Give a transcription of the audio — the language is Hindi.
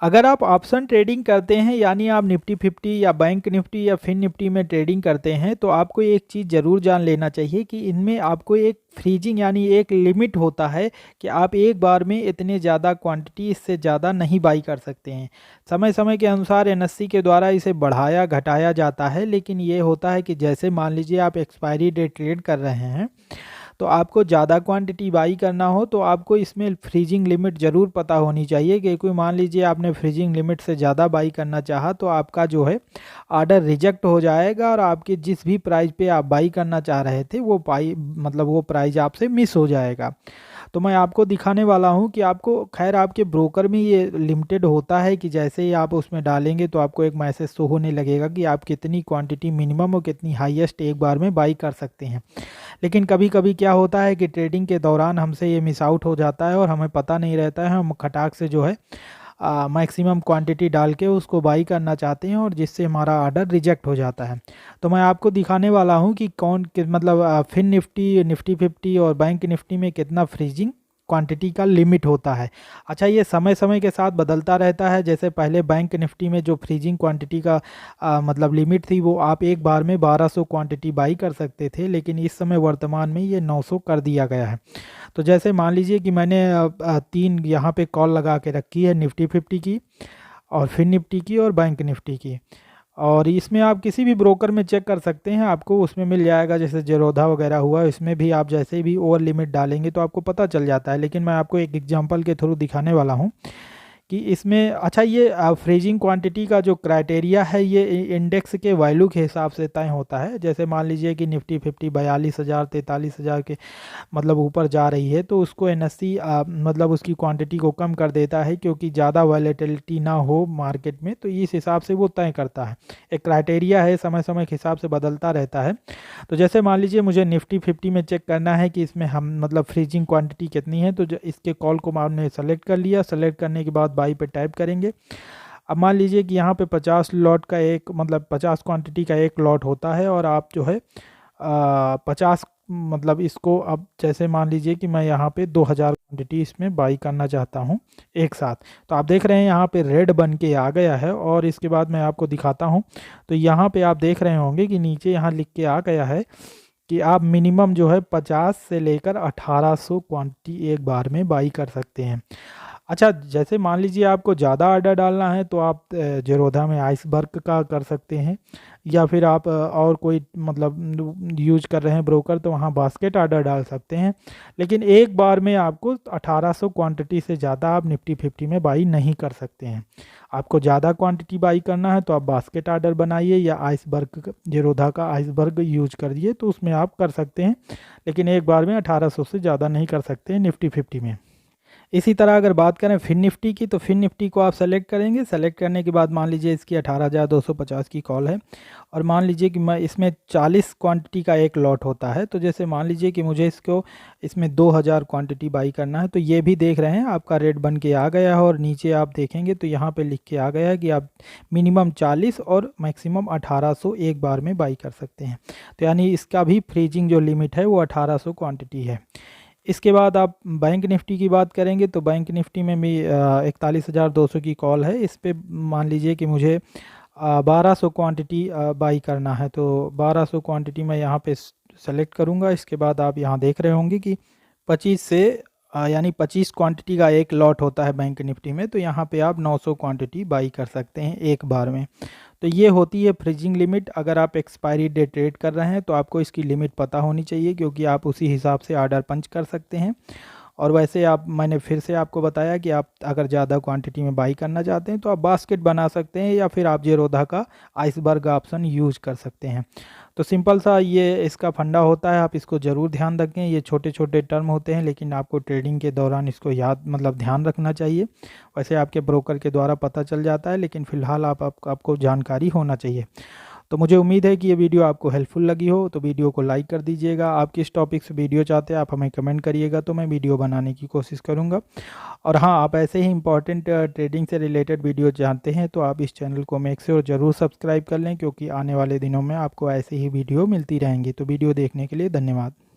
अगर आप ऑप्शन ट्रेडिंग करते हैं यानी आप निफ्टी 50 या बैंक निफ्टी या फिन निफ्टी में ट्रेडिंग करते हैं तो आपको एक चीज़ ज़रूर जान लेना चाहिए कि इनमें आपको एक फ्रीजिंग यानी एक लिमिट होता है कि आप एक बार में इतने ज़्यादा क्वांटिटी इससे ज़्यादा नहीं बाई कर सकते हैं। समय समय के अनुसार एनएससी के द्वारा इसे बढ़ाया घटाया जाता है, लेकिन ये होता है कि जैसे मान लीजिए आप एक्सपायरी डेट ट्रेड कर रहे हैं तो आपको ज़्यादा क्वांटिटी बाई करना हो तो आपको इसमें फ्रीजिंग लिमिट ज़रूर पता होनी चाहिए, कि कोई मान लीजिए आपने फ्रीजिंग लिमिट से ज़्यादा बाई करना चाहा तो आपका जो है ऑर्डर रिजेक्ट हो जाएगा और आपके जिस भी प्राइस पे आप बाई करना चाह रहे थे वो वो प्राइस आपसे मिस हो जाएगा। तो मैं आपको दिखाने वाला हूँ कि आपको खैर आपके ब्रोकर में ये लिमिटेड होता है कि जैसे ही आप उसमें डालेंगे तो आपको एक मैसेज शो होने लगेगा कि आप कितनी क्वांटिटी मिनिमम और कितनी हाईएस्ट एक बार में बाई कर सकते हैं। लेकिन कभी कभी क्या होता है कि ट्रेडिंग के दौरान हमसे ये मिस आउट हो जाता है और हमें पता नहीं रहता है, हम खटाक से जो है मैक्सिमम क्वांटिटी डाल के उसको बाई करना चाहते हैं और जिससे हमारा ऑर्डर रिजेक्ट हो जाता है। तो मैं आपको दिखाने वाला हूँ कि फिन निफ्टी, निफ्टी 50 और बैंक निफ्टी में कितना फ्रीजिंग क्वांटिटी का लिमिट होता है। अच्छा, ये समय समय के साथ बदलता रहता है। जैसे पहले बैंक निफ्टी में जो फ्रीजिंग क्वांटिटी का लिमिट थी वो आप एक बार में 1200 क्वांटिटी बाई कर सकते थे, लेकिन इस समय वर्तमान में ये 900 कर दिया गया है। तो जैसे मान लीजिए कि मैंने 3 यहाँ पे कॉल लगा के रखी है, निफ्टी 50 की और फिन निफ्टी की और बैंक निफ्टी की। और इसमें आप किसी भी ब्रोकर में चेक कर सकते हैं, आपको उसमें मिल जाएगा। जैसे जेरोधा वगैरह हुआ, इसमें भी आप जैसे भी ओवर लिमिट डालेंगे तो आपको पता चल जाता है। लेकिन मैं आपको एक एग्जांपल के थ्रू दिखाने वाला हूँ कि इसमें अच्छा ये फ्रीजिंग क्वांटिटी का जो क्राइटेरिया है ये इंडेक्स के वैल्यू के हिसाब से तय होता है। जैसे मान लीजिए कि निफ्टी 50 42,000 43,000 के ऊपर जा रही है तो उसको एनएससी उसकी क्वांटिटी को कम कर देता है, क्योंकि ज़्यादा वॉलेटिलिटी ना हो मार्केट में, तो इस हिसाब से वो तय करता है। एक क्राइटेरिया है, समय समय के हिसाब से बदलता रहता है। तो जैसे मान लीजिए मुझे निफ्टी 50 में चेक करना है कि इसमें हम फ्रीजिंग क्वांटिटी कितनी है, तो इसके कॉल को आपने सेलेक्ट कर लिया। सेलेक्ट करने के बाद बाई पे टाइप करेंगे। अब मान लीजिए कि यहाँ पे 50 लॉट का 50 क्वांटिटी का एक लॉट होता है और आप जो है 50 इसको अब जैसे मान लीजिए कि मैं यहाँ पे 2000 क्वांटिटी इसमें बाई करना चाहता हूँ एक साथ। तो आप देख रहे हैं यहाँ पे रेड बन के आ गया है और इसके बाद मैं आपको दिखाता हूँ। तो यहाँ पे आप देख रहे होंगे कि नीचे यहाँ लिख के आ गया है कि आप मिनिमम जो है 50 से लेकर 1800 क्वांटिटी एक बार में बाई कर सकते हैं। अच्छा, जैसे मान लीजिए आपको ज़्यादा ऑर्डर डालना है तो आप जेरोधा में आइसबर्ग का कर सकते हैं, या फिर आप और कोई यूज कर रहे हैं ब्रोकर तो वहाँ बास्केट ऑर्डर डाल सकते हैं। लेकिन एक बार में आपको 1800 क्वांटिटी से ज़्यादा आप निफ्टी 50 में बाई नहीं कर सकते हैं। आपको ज़्यादा क्वांटिटी बाई करना है तो आप बास्केट ऑर्डर बनाइए या आइसबर्ग, जेरोधा का आइसबर्ग यूज कर दिए तो उसमें आप कर सकते हैं। लेकिन एक बार में 1800 से ज़्यादा नहीं कर सकते हैं निफ्टी 50 में। इसी तरह अगर बात करें फिन निफ्टी की, तो फिन निफ्टी को आप सेलेक्ट करेंगे। सेलेक्ट करने के बाद मान लीजिए इसकी 18,250 की कॉल है और मान लीजिए कि मैं इसमें 40 क्वांटिटी का एक लॉट होता है। तो जैसे मान लीजिए कि मुझे इसमें 2000 क्वांटिटी बाई करना है, तो ये भी देख रहे हैं आपका रेड बन के आ गया है और नीचे आप देखेंगे तो यहाँ पे लिख के आ गया है कि आप मिनिमम 40 और मैक्सिमम 1800 एक बार में बाई कर सकते हैं। तो यानी इसका भी फ्रीजिंग जो लिमिट है वो 1800 क्वांटिटी है। इसके बाद आप बैंक निफ्टी की बात करेंगे तो बैंक निफ्टी में भी 41,200 की कॉल है। इस पे मान लीजिए कि मुझे 1200 क्वांटिटी बाई करना है, तो 1200 क्वांटिटी मैं यहाँ पे सेलेक्ट करूँगा। इसके बाद आप यहाँ देख रहे होंगे कि 25 क्वांटिटी का एक लॉट होता है बैंक निफ्टी में, तो यहाँ पे आप 900 क्वांटिटी बाई कर सकते हैं एक बार में। तो ये होती है फ्रीजिंग लिमिट। अगर आप एक्सपायरी डेट ट्रेड कर रहे हैं तो आपको इसकी लिमिट पता होनी चाहिए, क्योंकि आप उसी हिसाब से ऑर्डर पंच कर सकते हैं। और वैसे मैंने फिर से आपको बताया कि आप अगर ज़्यादा क्वांटिटी में बाई करना चाहते हैं तो आप बास्केट बना सकते हैं या फिर आप जेरोधा का आइसबर्ग ऑप्शन यूज कर सकते हैं। तो सिंपल सा ये इसका फंडा होता है, आप इसको ज़रूर ध्यान रखें। ये छोटे छोटे टर्म होते हैं लेकिन आपको ट्रेडिंग के दौरान इसको याद ध्यान रखना चाहिए। वैसे आपके ब्रोकर के द्वारा पता चल जाता है, लेकिन फ़िलहाल आपको जानकारी होना चाहिए। तो मुझे उम्मीद है कि ये वीडियो आपको हेल्पफुल लगी हो, तो वीडियो को लाइक कर दीजिएगा। आप किस टॉपिक से वीडियो चाहते हैं आप हमें कमेंट करिएगा, तो मैं वीडियो बनाने की कोशिश करूँगा। और हाँ, आप ऐसे ही इंपॉर्टेंट ट्रेडिंग से रिलेटेड वीडियो जानते हैं तो आप इस चैनल को मेक श्योर ज़रूर सब्सक्राइब कर लें, क्योंकि आने वाले दिनों में आपको ऐसे ही वीडियो मिलती रहेंगी। तो वीडियो देखने के लिए धन्यवाद।